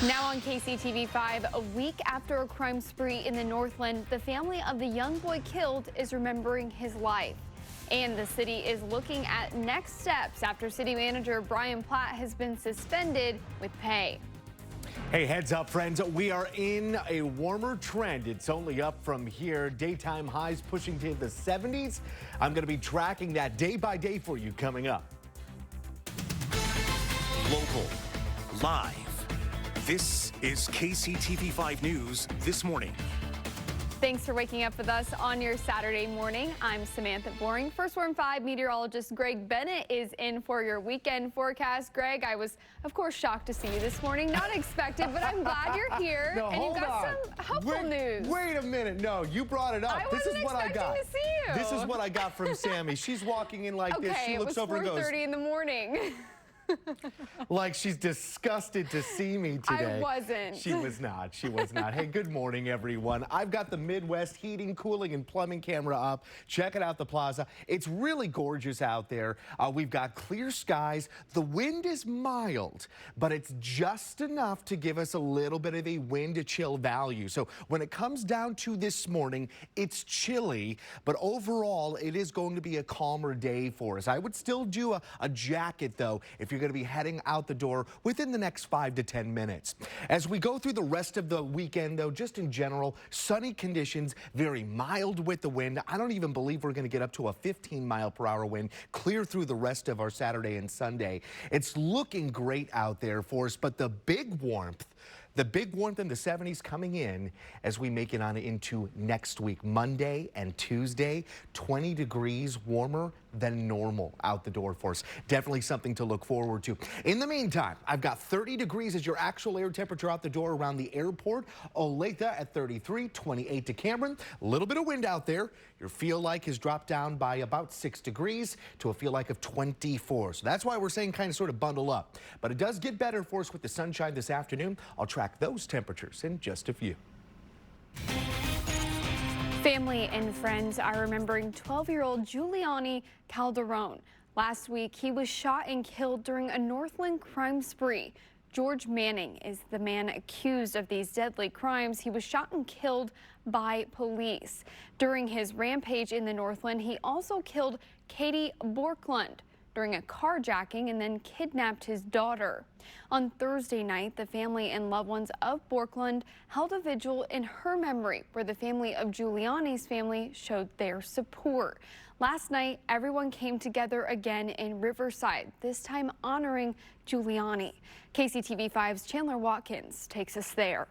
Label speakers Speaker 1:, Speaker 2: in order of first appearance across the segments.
Speaker 1: Now on KCTV 5, a week after a crime spree in the Northland, the family of the young boy killed is remembering his life. And the city is looking at next steps after city manager Brian Platt has been suspended with pay.
Speaker 2: Hey, heads up, friends. We are in a warmer trend. It's only up from here. Daytime highs pushing to the 70s. I'm going to be tracking that day by day for you coming up.
Speaker 3: Local, live. This is KCTV 5 News This Morning.
Speaker 1: Thanks for waking up with us on your Saturday morning. I'm Samantha Boring. First Warm 5 meteorologist Greg Bennett is in for your weekend forecast. Greg, I was, of course, shocked to see you this morning. Not expected, but I'm glad you're here.
Speaker 2: No,
Speaker 1: and you've got some hopeful news.
Speaker 2: Wait a minute. No, you brought it up.
Speaker 1: This is what I got. To see you.
Speaker 2: This is what I got from Sammy. She's walking in like this. She looks over and goes,
Speaker 1: 4:30 in the morning.
Speaker 2: like she's disgusted to see me today.
Speaker 1: I wasn't.
Speaker 2: She was not. She was not. Hey, good morning, everyone. I've got the Midwest heating, cooling, and plumbing camera up. Check it out, the plaza. It's really gorgeous out there. We've got clear skies. The wind is mild, but it's just enough to give us a little bit of a wind to chill value. So when it comes down to this morning, it's chilly, but overall, it is going to be a calmer day for us. I would still do a jacket, though, if you're going to be heading out the door within the next 5 to 10 minutes. As we go through the rest of the weekend, though, just in general, sunny conditions, very mild with the wind. I don't even believe we're going to get up to a 15-mile-per-hour wind clear through the rest of our Saturday and Sunday. It's looking great out there for us, but the big warmth in the 70s coming in as we make it on into next week. Monday and Tuesday, 20 degrees warmer than normal out the door for us. Definitely something to look forward to. In the meantime, I've got 30 degrees as your actual air temperature out the door around the airport. Olathe at 33, 28 to Cameron. A little bit of wind out there. Your feel like has dropped down by about 6 degrees to a feel like of 24. So that's why we're saying kind of sort of bundle up. But it does get better for us with the sunshine this afternoon. I'll track those temperatures in just a few.
Speaker 1: Family and friends are remembering 12-year-old Giuliani Calderone. Last week, he was shot and killed during a Northland crime spree. George Manning is the man accused of these deadly crimes. He was shot and killed by police. During his rampage in the Northland, he also killed Katie Borklund during a carjacking and then kidnapped his daughter. On Thursday night, the family and loved ones of Borklund held a vigil in her memory where the family of Giuliani's family showed their support. Last night, everyone came together again in Riverside, this time honoring Giuliani. KCTV 5's Chandler Watkins takes us there.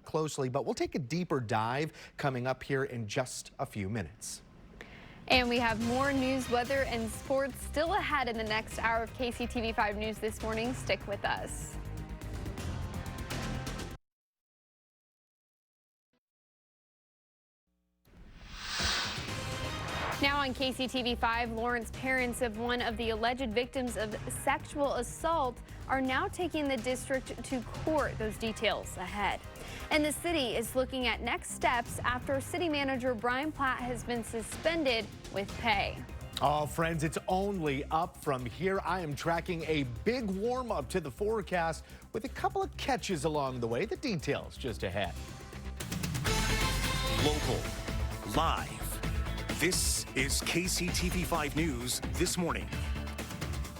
Speaker 2: Closely, but we'll take a deeper dive coming up here in just a few minutes.
Speaker 1: And we have more news, weather, and sports still ahead in the next hour of KCTV 5 News This Morning. Stick with us. Now on KCTV 5, Lawrence parents of one of the alleged victims of sexual assault are now taking the district to court. Those details ahead. And the city is looking at next steps after city manager Brian Platt has been suspended with pay.
Speaker 2: Oh, friends, it's only up from here. I am tracking a big warm-up to the forecast with a couple of catches along the way. The details just ahead.
Speaker 3: Local, live. This is KCTV 5 News This Morning.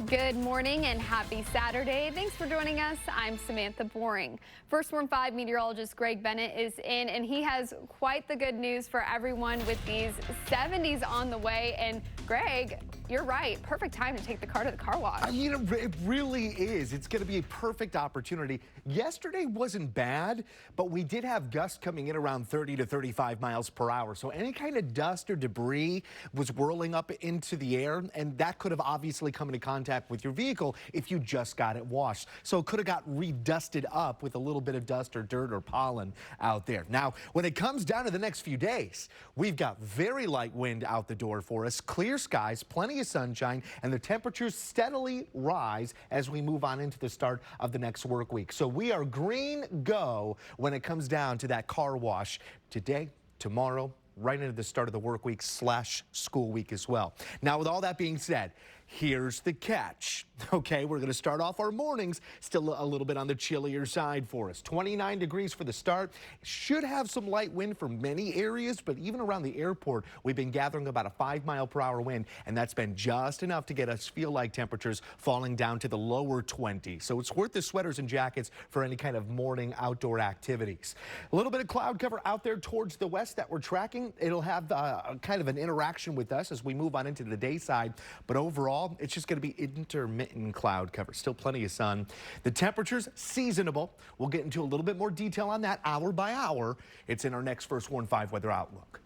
Speaker 1: Good morning and happy Saturday. Thanks for joining us. I'm Samantha Boring. First Warm 5 meteorologist Greg Bennett is in, and he has quite the good news for everyone with these 70s on the way. And Greg, you're right. Perfect time to take the car to the car wash.
Speaker 2: I mean, it really is. It's going to be a perfect opportunity. Yesterday wasn't bad, but we did have gusts coming in around 30 to 35 miles per hour. So any kind of dust or debris was whirling up into the air, and that could have obviously come into contact with your vehicle if you just got it washed. So it could have got redusted up with a little bit of dust or dirt or pollen out there. Now, when it comes down to the next few days, we've got very light wind out the door for us, clear skies, plenty of sunshine, and the temperatures steadily rise as we move on into the start of the next work week. So we are green go when it comes down to that car wash today, tomorrow, right into the start of the work week / school week as well. Now, with all that being said, Here's the catch. Okay, we're going to start off our mornings still a little bit on the chillier side for us. 29 degrees for the start. Should have some light wind for many areas, but even around the airport, we've been gathering about a 5-mile-per-hour wind, and that's been just enough to get us feel like temperatures falling down to the lower 20s. So it's worth the sweaters and jackets for any kind of morning outdoor activities. A little bit of cloud cover out there towards the west that we're tracking. It'll have kind of an interaction with us as we move on into the day side, but overall, it's just going to be intermittent cloud cover. Still plenty of sun. The temperatures, seasonable. We'll get into a little bit more detail on that hour by hour. It's in our next First Warn 5 weather outlook.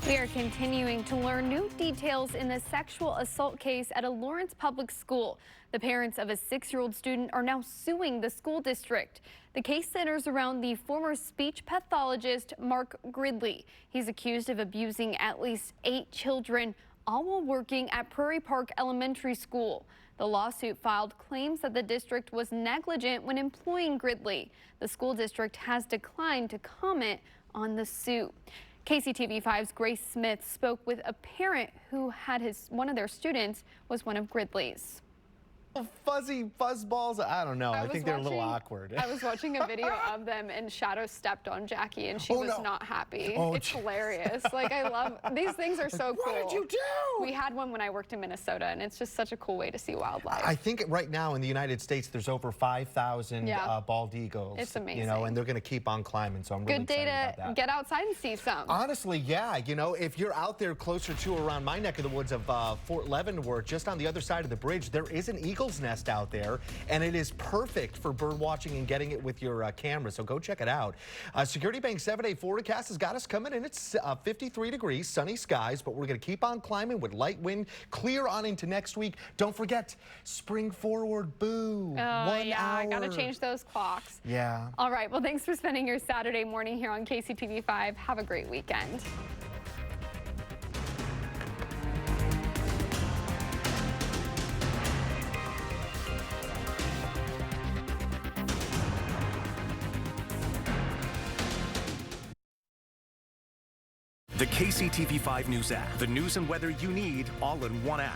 Speaker 1: We are continuing to learn new details in the sexual assault case at a Lawrence public school. The parents of a 6-year-old student are now suing the school district. The case centers around the former speech pathologist, Mark Gridley. He's accused of abusing at least 8 children, all while working at Prairie Park Elementary School. The lawsuit filed claims that the district was negligent when employing Gridley. The school district has declined to comment on the suit. KCTV 5's Grace Smith spoke with a parent who had one of their students was one of Gridley's.
Speaker 2: Fuzzy fuzzballs, I don't know. I think they're a little awkward.
Speaker 1: I was watching a video of them and Shadow stepped on Jackie and she was not happy. It's hilarious. Like, I love, these things are so cool.
Speaker 2: What did you do?
Speaker 1: We had one when I worked in Minnesota and it's just such a cool way to see wildlife.
Speaker 2: I think right now in the United States there's over 5,000 bald eagles.
Speaker 1: It's amazing.
Speaker 2: You know, and they're going to keep on climbing, so I'm really excited about that.
Speaker 1: Good day to get outside and see some.
Speaker 2: Honestly, yeah. You know, if you're out there closer to around my neck of the woods of Fort Leavenworth, just on the other side of the bridge, there is an eagle's nest out there, and it is perfect for bird watching and getting it with your camera, so go check it out. Security Bank 7-day forecast has got us coming in. It's 53 degrees, sunny skies, but we're going to keep on climbing with light wind, clear on into next week. Don't forget, spring forward, boo.
Speaker 1: Oh,
Speaker 2: 1
Speaker 1: yeah,
Speaker 2: hour.
Speaker 1: I got to change those clocks.
Speaker 2: Yeah.
Speaker 1: All right, well, thanks for spending your Saturday morning here on KCTV 5. Have a great weekend.
Speaker 3: The KCTV 5 News app. The news and weather you need all in one app.